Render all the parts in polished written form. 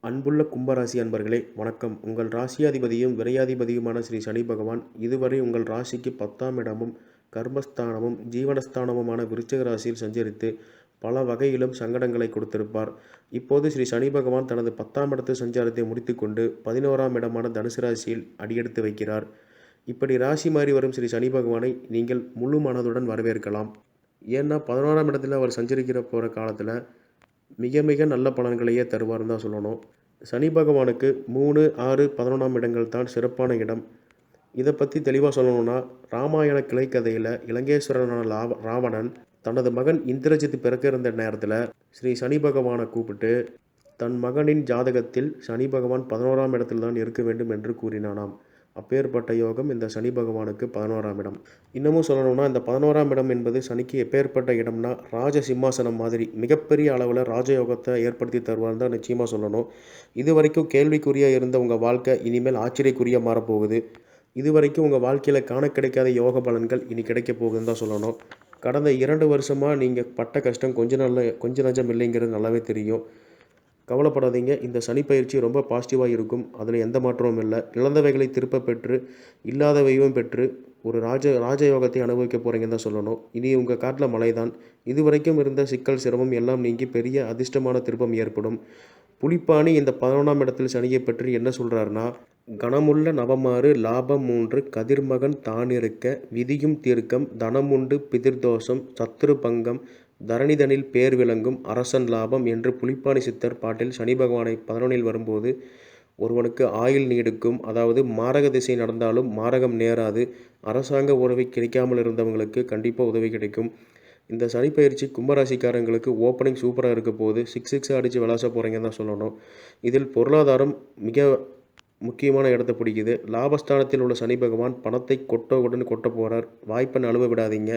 அன்புள்ள கும்பராசி அன்பர்களே வணக்கம். உங்கள் ராசியாதிபதியும் விரையாதிபதியுமான ஸ்ரீ சனி பகவான் இதுவரை உங்கள் ராசிக்கு 10ஆம் இடமும் கர்மஸ்தானமும் ஜீவனஸ்தானமுமான விருச்சிக ராசியில் சஞ்சரித்து பல வகையிலும் சங்கடங்களை கொடுத்திருப்பார். இப்போது ஸ்ரீ சனி பகவான் தனது 10ஆம் இடத்து சஞ்சாரத்தை முடித்துக்கொண்டு 11ஆம் இடமான தனுசு ராசியில் அடியெடுத்து வைக்கிறார். இப்படி ராசி மாறி வரும் ஸ்ரீ சனி பகவானை நீங்கள் முழு மனதுடன் வரவேற்கலாம். ஏன்னா 11ஆம் இடத்துல அவர் சஞ்சரிக்கிற போகிற காலத்தில் மிக மிக நல்ல பலன்களையே தருவார்னு தான் சொல்லணும். சனி பகவானுக்கு 3, 6, 11ஆம் இடங்கள் தான் சிறப்பான இடம். இதை பற்றி தெளிவாக சொல்லணும்னா, ராமாயண கிளைக்கதையில் இலங்கேஸ்வரனான ராவணன் தனது மகன் இந்திரஜித் பிறக்க இருந்த நேரத்தில் ஸ்ரீ சனி பகவானை கூப்பிட்டு தன் மகனின் ஜாதகத்தில் சனி பகவான் 11ஆம் இடத்தில் தான் இருக்க வேண்டும் என்று கூறினானாம். அப்பேற்பட்ட யோகம் இந்த சனி பகவானுக்கு 11ஆம் இடம். இன்னமும் சொல்லணும்னா, இந்த 11ஆம் இடம் என்பது சனிக்கு எப்பேற்பட்ட இடம்னா, ராஜ சிம்மாசனம் மாதிரி மிகப்பெரிய அளவில் ராஜயோகத்தை ஏற்படுத்தி தருவார்னு தான் நிச்சயமாக சொல்லணும். இது வரைக்கும் கேள்விக்குறியாக இருந்த உங்கள் வாழ்க்கை இனிமேல் ஆச்சரியக்குறியாக மாறப்போகுது. இது வரைக்கும் உங்கள் வாழ்க்கையில் காண கிடைக்காத யோக பலன்கள் இனி கிடைக்க போகுதுன்னு தான் சொல்லணும். கடந்த 2 வருஷமாக நீங்கள் பட்ட கஷ்டம் கொஞ்ச நஞ்சம் இல்லைங்கிறது நல்லாவே தெரியும். கவலைப்படாதீங்க. இந்த சனி பயிற்சி ரொம்ப பாசிட்டிவாக இருக்கும். அதில் எந்த மாற்றமும் இல்லை. இழந்தவைகளை திருப்ப பெற்று இல்லாதவையும் பெற்று ஒரு ராஜயோகத்தை அனுபவிக்க போகிறீங்கன்னு தான் சொல்லணும். இனி உங்கள் காட்டில் மழை தான். இதுவரைக்கும் இருந்த சிக்கல் சிரமம் எல்லாம் நீங்கி பெரிய அதிர்ஷ்டமான திருப்பம் ஏற்படும். புலிப்பாணி இந்த 11ஆம் இடத்தில் சனியை பற்றி என்ன சொல்கிறாருன்னா, கணமுள்ள நவமாறு லாபம் 3 கதிர்மகன் தானிருக்க விதியும் தீர்க்கம் தனமுண்டு பிதிர்தோஷம் சத்துரு பங்கம் தரணிதனில் பேர் விளங்கும் அரசன் லாபம் என்று புலிப்பாணி சித்தர் பாட்டில் சனி பகவானை 11இல் வரும்போது ஒருவனுக்கு ஆயுள் நீடிக்கும். அதாவது மாரக திசை நடந்தாலும் மாரகம் நேராது. அரசாங்க உதவி கிடைக்காமல் இருந்தவங்களுக்கு கண்டிப்பாக உதவி கிடைக்கும். இந்த சனி பயிற்சி கும்பராசிக்காரங்களுக்கு ஓப்பனிங் சூப்பராக இருக்க போது 6 அடித்து விளாச போகிறீங்கன்னு தான் சொல்லணும். இதில் பொருளாதாரம் மிக முக்கியமான இடத்தை பிடிக்குது. லாபஸ்தானத்தில் உள்ள சனி பகவான் பணத்தை கொட்ட போகிறார். வாய்ப்பை நழுவ விடாதீங்க.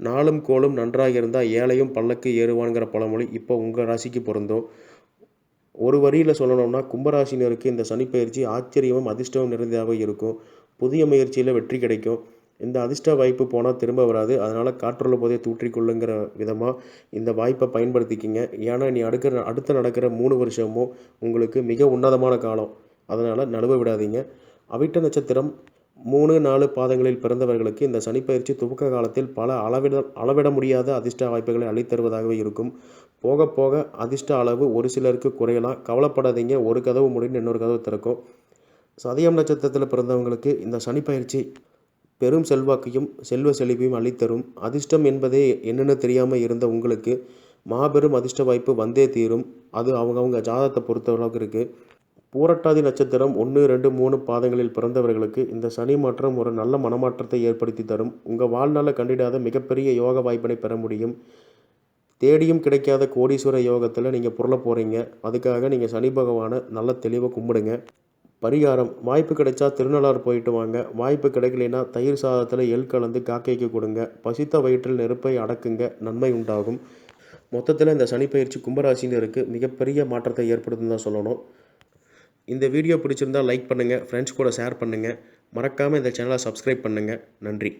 நாளும் கோளும் நன்றாக இருந்தால் ஏழையும் பல்லக்கு ஏறுவான்கிற பழமொழி இப்போ உங்கள் ராசிக்கு பொருந்தும். ஒரு வரியில் சொல்லணும்னா, கும்பராசினருக்கு இந்த சனி பயிற்சி ஆச்சரியமும் அதிர்ஷ்டமும் நிறைந்ததாக இருக்கும். புதிய முயற்சியில் வெற்றி கிடைக்கும். இந்த அதிர்ஷ்ட வாய்ப்பு போனால் திரும்ப வராது. அதனால் காற்றுள்ள போதே தூற்றிக்கொள்ளுங்கிற விதமாக இந்த வாய்ப்பை பயன்படுத்திக்கிங்க. ஏன்னா நீ அடுத்து நடக்கிற 3 வருஷமும் உங்களுக்கு மிக உன்னதமான காலம். அதனால் நழுவ விடாதீங்க. அவிட்ட நட்சத்திரம் 3, 4 பாதங்களில் பிறந்தவர்களுக்கு இந்த சனிப்பயிற்சி துவக்க காலத்தில் பல அளவிட முடியாத அதிர்ஷ்ட வாய்ப்புகளை அளித்தருவதாகவே இருக்கும். போக போக அதிர்ஷ்ட அளவு ஒரு சிலருக்கு குறையலாம். கவலைப்படாதீங்க. ஒரு கதவு முடிந்து இன்னொரு கதவு திறக்கும். சதயம் நட்சத்திரத்தில் பிறந்தவங்களுக்கு இந்த சனிப்பயிற்சி பெரும் செல்வாக்கையும் செல்வ செழிப்பையும் அளித்தரும். அதிர்ஷ்டம் என்பதே என்னென்னு தெரியாமல் இருந்த உங்களுக்கு மாபெரும் அதிர்ஷ்ட வாய்ப்பு வந்தே தீரும். அது அவங்கவுங்க ஜாதகத்தை பொறுத்தளவுக்கு இருக்குது. பூரட்டாதி நட்சத்திரம் 1, 2, 3 பாதங்களில் பிறந்தவர்களுக்கு இந்த சனி மாற்றம் ஒரு நல்ல மனமாற்றத்தை ஏற்படுத்தி தரும். உங்கள் வாழ்நாளில் கண்டிடாத மிகப்பெரிய யோக வாய்ப்பினை பெற முடியும். தேடியும் கிடைக்காத கோடீஸ்வர யோகத்தில் நீங்கள் புரள போகிறீங்க. அதுக்காக நீங்கள் சனி பகவானை நல்ல தெளிவாக கும்பிடுங்க. பரிகாரம்: வாய்ப்பு கிடைச்சா திருநள்ளாறு போயிட்டு வாங்க. வாய்ப்பு கிடைக்கலைன்னா தயிர் சாதத்தில் எள் கலந்து காக்கைக்கு கொடுங்க. பசித்த வயிற்றில் நெருப்பை அடக்குங்க. நன்மை உண்டாகும். மொத்தத்தில் இந்த சனிப்பயிற்சி கும்பராசினருக்கு மிகப்பெரிய மாற்றத்தை ஏற்படுத்துன்னு தான் சொல்லணும். இந்த வீடியோ பிடிச்சிருந்தால் லைக் பண்ணுங்கள், ஃப்ரெண்ட்ஸ் கூட ஷேர் பண்ணுங்கள். மறக்காமல் இந்த சேனலை சப்ஸ்கிரைப் பண்ணுங்கள். நன்றி.